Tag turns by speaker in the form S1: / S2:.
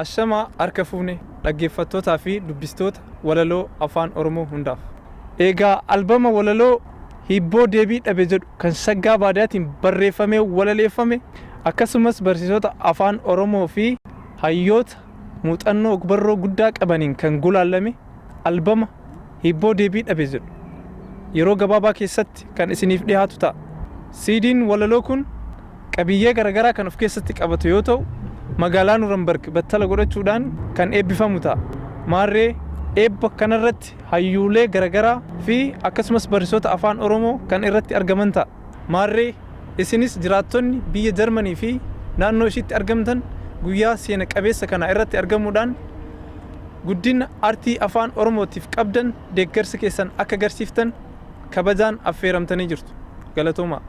S1: Ashama harka fuune dhaggeeffattootaa fi dubbistoota walaloo afaan Oromoo hundaaf. Egaa albama walaloo hibboo deebii dhabe jedhu kan Shaggaa Baadiyaatiin barreeffamee walaleeffame akkasumas barsiisota afaan Oromoo fi hayyoota muuxannoo ogbarroo guddaa qabaniin kan gulaallame albama hibboo deebii dhabe jedhu yeroo gabaabaa keessatti kan isiniif dhiyaatu ta'a. CD'n walaloo kun qabiyyee garaagaraa kan of keessatti qabatu yoo ta'u magaalaa Nuurambarg battala godhachuudhaan kan eebbifamu ta'a. Maarree eebba kanarratti hayyuulee garaagaraa fi akkasumas barsiisota afaan Oromoo kan irratti argaman ta'a. Maarree isinis jiraattonni biyya Jarmanii fi naannoo ishiitti argamtan guyyaa seena qabeessa kana irratti argamuudhaan guddina aartii afaan Oromootiif qabdan deeggarsa keessan akka agarsiiftan kabajaan affeeramtanii jirtu. Galatoomaa.